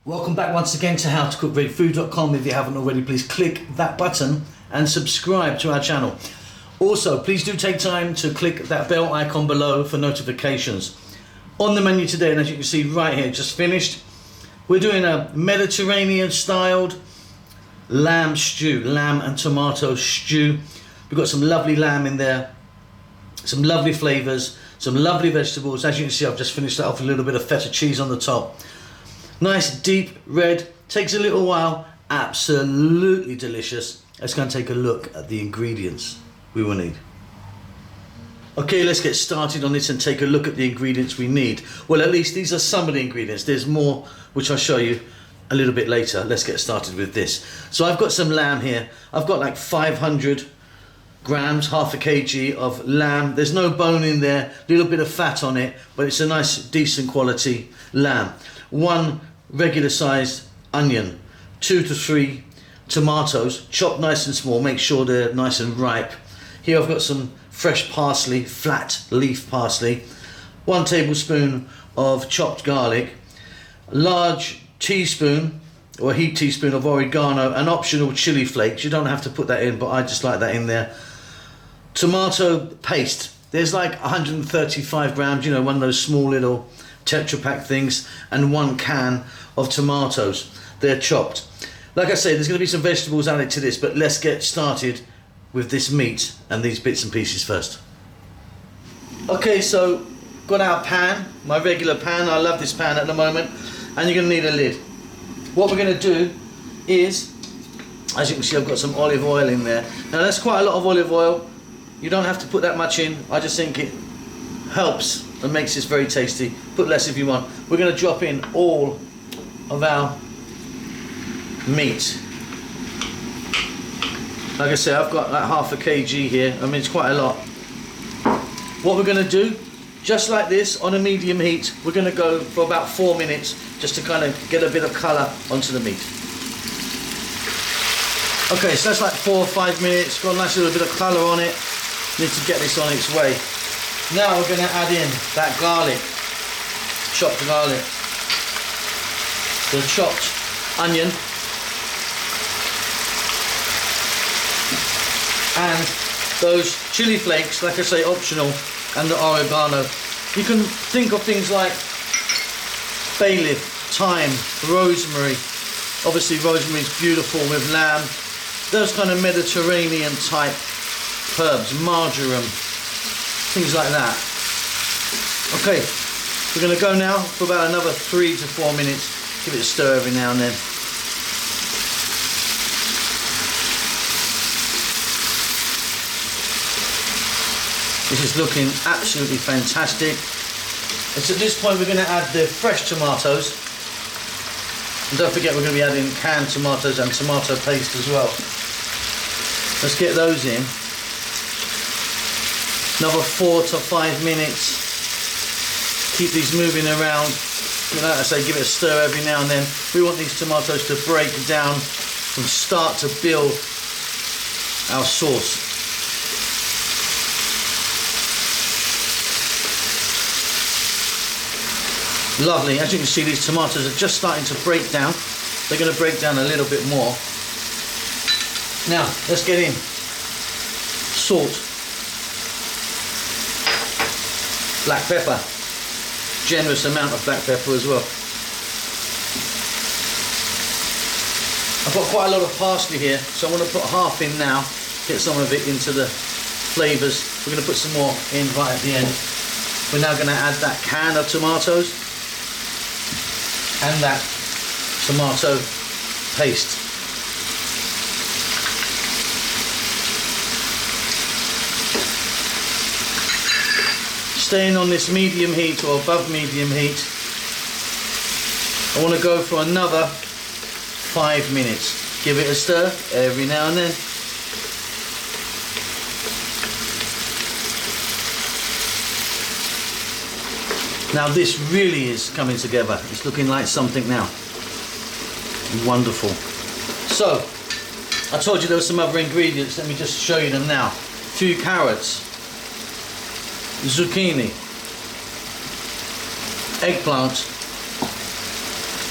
Welcome back once again to howtocookgreatfood.com. If you haven't already, please click that button and subscribe to our channel. Also, please do take time to click that bell icon below for notifications. On the menu today, and as you can see right here, just finished, we're doing a Mediterranean styled lamb stew, lamb and tomato stew. We've got some lovely lamb in there, some lovely flavors, some lovely vegetables. As you can see, I've just finished that off with a little bit of feta cheese on the top. Nice deep red, takes a little while, absolutely delicious. Let's go and take a look at the ingredients we will need. Okay, let's get started on this and take a look at the ingredients we need. Well, at least these are some of the ingredients. There's more which I'll show you a little bit later. Let's get started with this. So I've got some lamb here. I've got like 500 grams, half a kg of lamb. There's no bone in there, a little bit of fat on it, but it's a nice decent quality lamb. 1 regular sized onion, 2 to 3 tomatoes, chopped nice and small, make sure they're nice and ripe. Here I've got some fresh parsley, flat leaf parsley, 1 tablespoon of chopped garlic, a large teaspoon or a heaped teaspoon of oregano, and optional chili flakes. You don't have to put that in, but I just like that in there. Tomato paste, there's like 135 grams, you know, one of those small little Tetra Pak things, and 1 can of tomatoes. They're chopped. Like I say, there's going to be some vegetables added to this, but let's get started with this meat and these bits and pieces first. Okay, so got our pan, my regular pan. I love this pan at the moment, and you're going to need a lid. What we're going to do is, as you can see, I've got some olive oil in there. Now that's quite a lot of olive oil. You don't have to put that much in. I just think it helps and makes this very tasty. Put less if you want. We're going to drop in all of our meat. Like I say, I've got like half a kg here. I mean, it's quite a lot. What we're going to do, just like this, on a medium heat, we're going to go for about 4 minutes just to kind of get a bit of colour onto the meat. Okay, so that's like 4 or 5 minutes. Got a nice little bit of colour on it. Need to get this on its way. Now we're going to add in that garlic, chopped garlic, the chopped onion, and those chili flakes, like I say, optional, and the oregano. You can think of things like bay leaf, thyme, rosemary. Obviously rosemary is beautiful with lamb. Those kind of Mediterranean type herbs, marjoram, things like that. Okay, we're going to go now for about another 3 to 4 minutes. Give it a stir every now and then. This is looking absolutely fantastic. It's at this point we're going to add the fresh tomatoes. And don't forget, we're going to be adding canned tomatoes and tomato paste as well. Let's get those in. Another 4 to 5 minutes. Keep these moving around. You know, I say, give it a stir every now and then. We want these tomatoes to break down from start to build our sauce. Lovely. As you can see, these tomatoes are just starting to break down. They're going to break down a little bit more. Now, let's get in. Salt. Black pepper. Generous amount of black pepper as well. I've got quite a lot of parsley here, so I want to put half in now, get some of it into the flavours. We're going to put some more in right at the end. We're now going to add that can of tomatoes and that tomato paste. Staying on this medium heat or above medium heat. I want to go for another 5 minutes. Give it a stir every now and then. Now this really is coming together. It's looking like something now. Wonderful. So, I told you there were some other ingredients. Let me just show you them now. 2 carrots, zucchini, eggplant,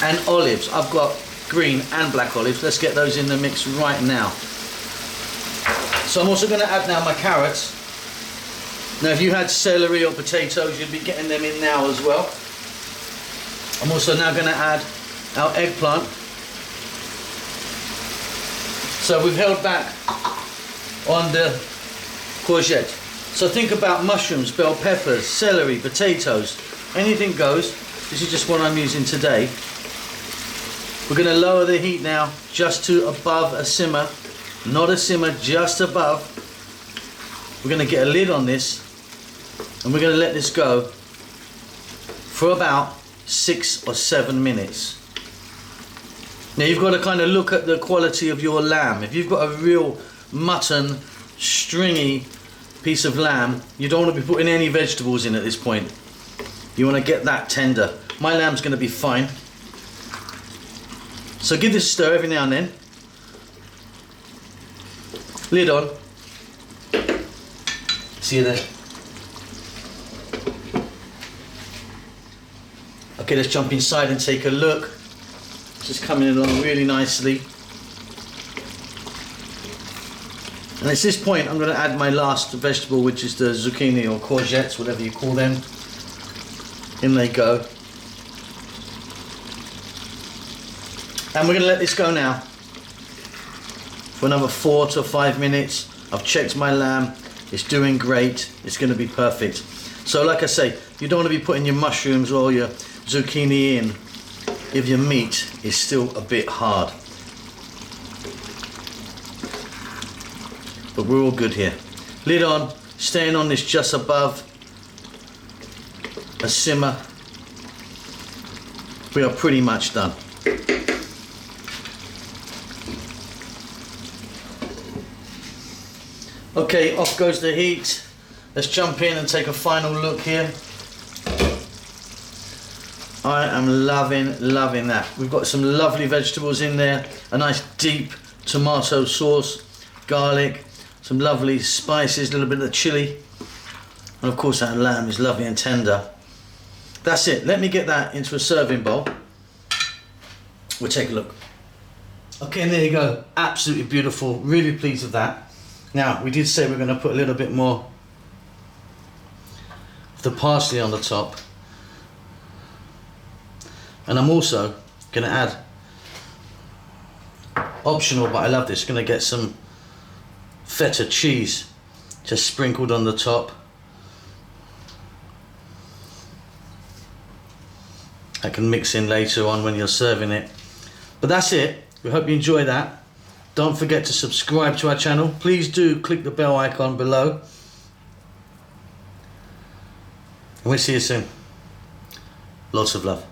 and olives. I've got green and black olives. Let's get those in the mix right now. So I'm also going to add now my carrots. Now if you had celery or potatoes, you'd be getting them in now as well. I'm also now going to add our eggplant. So we've held back on the courgette. So think about mushrooms, bell peppers, celery, potatoes, anything goes. This is just what I'm using today. We're going to lower the heat now just to above a simmer, not a simmer, just above. We're going to get a lid on this and we're going to let this go for about 6 or 7 minutes. Now you've got to kind of look at the quality of your lamb. If you've got a real mutton, stringy piece of lamb, you don't want to be putting any vegetables in at this point. You want to get that tender. My lamb's going to be fine. So give this a stir every now and then. Lid on. See you there. Okay, let's jump inside and take a look. It's just coming along really nicely. And at this point I'm going to add my last vegetable, which is the zucchini or courgettes, whatever you call them. In they go. And we're going to let this go now for another 4 to 5 minutes. I've checked my lamb, it's doing great, it's going to be perfect. So like I say, you don't want to be putting your mushrooms or your zucchini in if your meat is still a bit hard. But we're all good here. Lid on, staying on this just above a simmer. We are pretty much done. Okay, off goes the heat. Let's jump in and take a final look here. I am loving that. We've got some lovely vegetables in there, a nice deep tomato sauce, garlic, some lovely spices, a little bit of chili, and of course that lamb is lovely and tender. That's it. Let me get that into a serving bowl. We'll take a look. Okay, and there you go. Absolutely beautiful. Really pleased with that. Now, we did say we're going to put a little bit more of the parsley on the top. And I'm also going to add, optional, but I love this, going to get some feta cheese just sprinkled on the top. I can mix in later on when you're serving it. But that's it. We hope you enjoy that. Don't forget to subscribe to our channel. Please do click the bell icon below. And we'll see you soon. Lots of love.